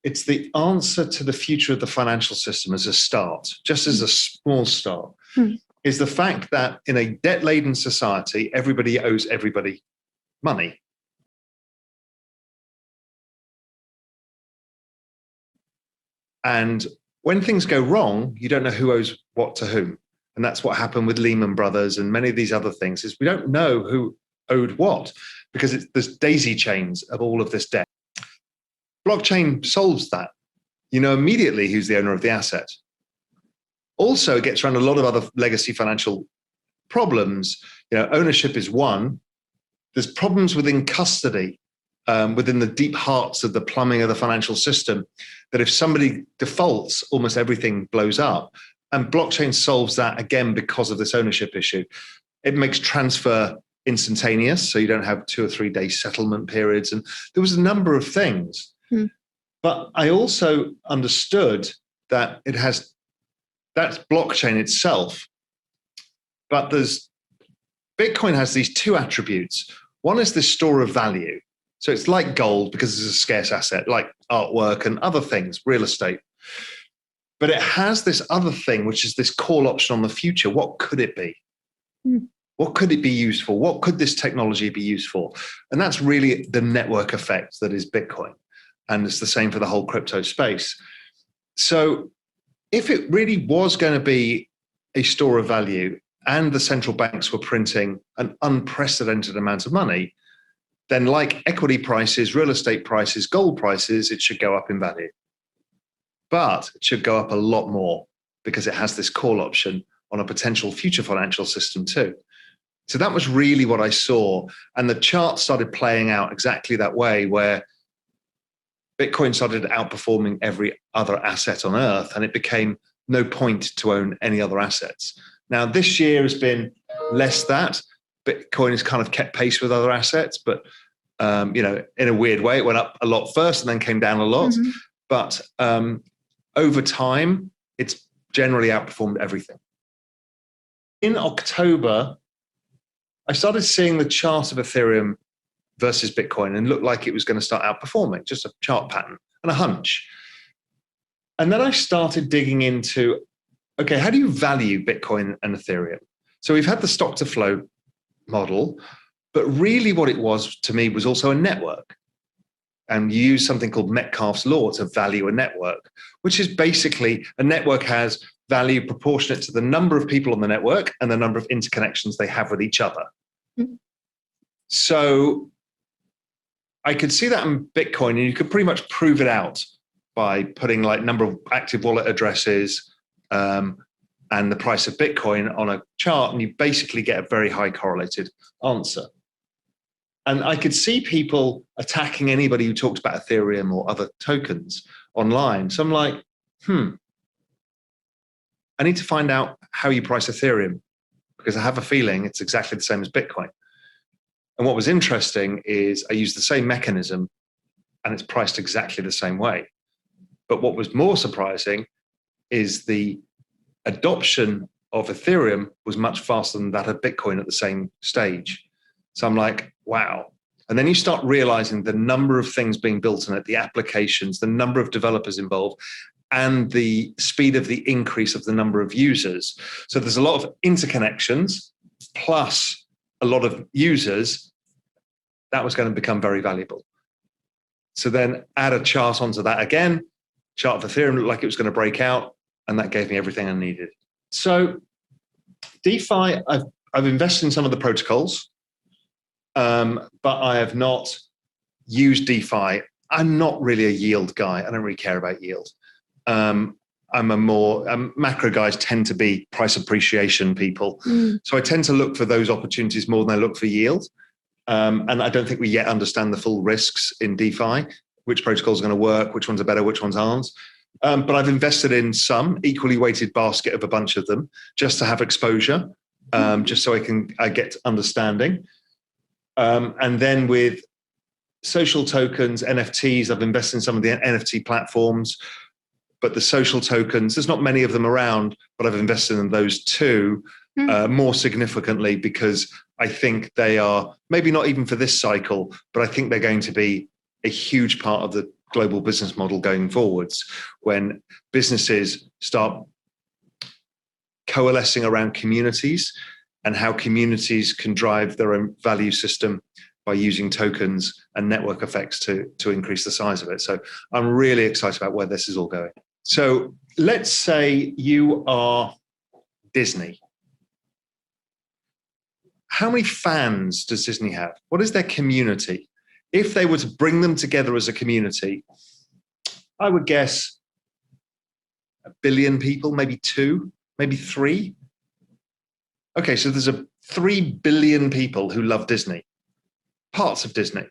it's the answer to the future of the financial system as a start, just as a small start, is the fact that in a debt-laden society, everybody owes everybody money. And when things go wrong, you don't know who owes what to whom. And that's what happened with Lehman Brothers and many of these other things, is we don't know who owed what, because there's daisy chains of all of this debt. Blockchain solves that. You know immediately who's the owner of the asset. Also, it gets around a lot of other legacy financial problems. You know, ownership is one. There's problems within custody, within the deep hearts of the plumbing of the financial system, that if somebody defaults, almost everything blows up. And blockchain solves that again because of this ownership issue. It makes transfer instantaneous, so you don't have 2 or 3 day settlement periods. And there was a number of things. But I also understood that that's blockchain itself. But Bitcoin has these 2 attributes. One is this store of value. So it's like gold because it's a scarce asset, like artwork and other things, real estate. But it has this other thing, which is this call option on the future. What could it be? What could it be used for? What could this technology be used for? And that's really the network effect that is Bitcoin. And it's the same for the whole crypto space. So if it really was going to be a store of value and the central banks were printing an unprecedented amount of money, then like equity prices, real estate prices, gold prices, it should go up in value. But it should go up a lot more because it has this call option on a potential future financial system too. So that was really what I saw. And the chart started playing out exactly that way, where Bitcoin started outperforming every other asset on earth, and it became no point to own any other assets. Now, this year has been less that. Bitcoin has kind of kept pace with other assets, but you know, in a weird way, it went up a lot first and then came down a lot. But over time, it's generally outperformed everything. In October, I started seeing the chart of Ethereum versus Bitcoin and looked like it was going to start outperforming, just a chart pattern and a hunch. And then I started digging into, okay, how do you value Bitcoin and Ethereum? So we've had the stock to flow model, but really what it was to me was also a network. And you use something called Metcalfe's law to value a network, which is basically a network has value proportionate to the number of people on the network and the number of interconnections they have with each other. So I could see that in Bitcoin, and you could pretty much prove it out by putting like number of active wallet addresses and the price of Bitcoin on a chart, and you basically get a very high correlated answer. And I could see people attacking anybody who talked about Ethereum or other tokens online. So I'm like, I need to find out how you price Ethereum, because I have a feeling it's exactly the same as Bitcoin. And what was interesting is I used the same mechanism and it's priced exactly the same way. But what was more surprising is the adoption of Ethereum was much faster than that of Bitcoin at the same stage. So I'm like, wow. And then you start realizing the number of things being built on it, the applications, the number of developers involved, and the speed of the increase of the number of users. So there's a lot of interconnections plus a lot of users. That was going to become very valuable. So then add a chart onto that again. Chart of Ethereum looked like it was going to break out, and that gave me everything I needed. So DeFi, I've invested in some of the protocols, but I have not used DeFi. I'm not really a yield guy. I don't really care about yield. Macro guys tend to be price appreciation people. So I tend to look for those opportunities more than I look for yield. And I don't think we yet understand the full risks in DeFi, which protocols are going to work, which ones are better, which ones aren't. But I've invested in some equally weighted basket of a bunch of them just to have exposure, just so I get understanding. And then with social tokens, NFTs, I've invested in some of the NFT platforms. But the social tokens, there's not many of them around, but I've invested in those too, more significantly, because I think they are, maybe not even for this cycle, but I think they're going to be a huge part of the global business model going forwards, when businesses start coalescing around communities and how communities can drive their own value system by using tokens and network effects to increase the size of it. So I'm really excited about where this is all going. So let's say you are Disney. How many fans does Disney have? What is their community? If they were to bring them together as a community, I would guess 1 billion people, maybe 2, maybe 3. Okay, so there's 3 billion people who love Disney, parts of Disney.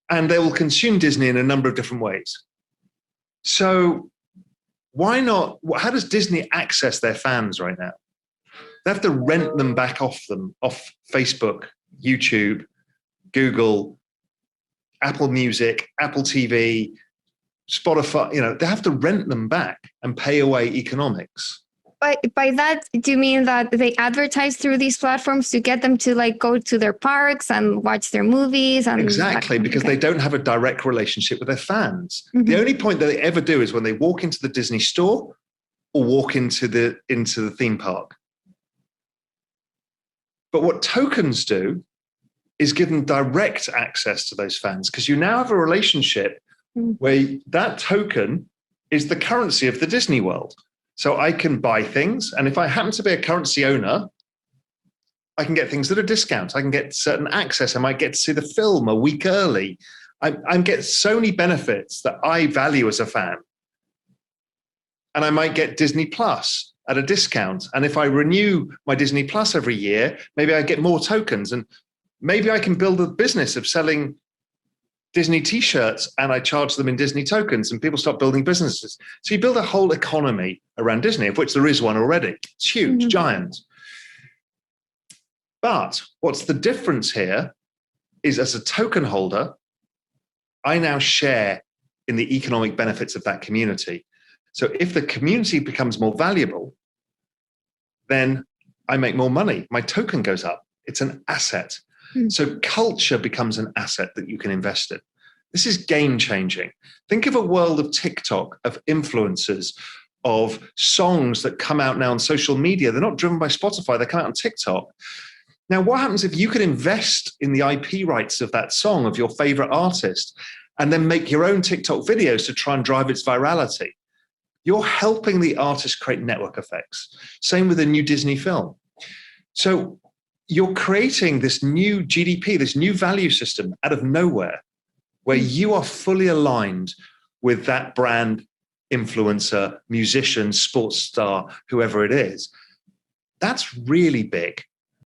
And they will consume Disney in a number of different ways. So why not, how does Disney access their fans right now? They have to rent them back off Facebook, YouTube, Google, Apple Music, Apple TV, Spotify. They have to rent them back and pay away economics. By that, do you mean that they advertise through these platforms to get them to go to their parks and watch their movies? And exactly, because they don't have a direct relationship with their fans. Mm-hmm. The only point that they ever do is when they walk into the Disney store or walk into the theme park. But what tokens do is give them direct access to those fans, because you now have a relationship where that token is the currency of the Disney world. So I can buy things, and if I happen to be a currency owner, I can get things at a discount. I can get certain access. I might get to see the film a week early. I get so many benefits that I value as a fan. And I might get Disney Plus at a discount. And if I renew my Disney Plus every year, maybe I get more tokens, and maybe I can build a business of selling Disney t-shirts and I charge them in Disney tokens, and people start building businesses. So you build a whole economy around Disney, of which there is one already. It's huge, mm-hmm. giant. But what's the difference here is, as a token holder, I now share in the economic benefits of that community. So if the community becomes more valuable, then I make more money. My token goes up. It's an asset. So culture becomes an asset that you can invest in. This is game changing. Think of a world of TikTok, of influencers, of songs that come out now on social media. They're not driven by Spotify, they come out on TikTok. Now, what happens if you could invest in the IP rights of that song, of your favorite artist, and then make your own TikTok videos to try and drive its virality? You're helping the artist create network effects. Same with a new Disney film. So you're creating this new GDP, this new value system out of nowhere, where you are fully aligned with that brand, influencer, musician, sports star, whoever it is. That's really big.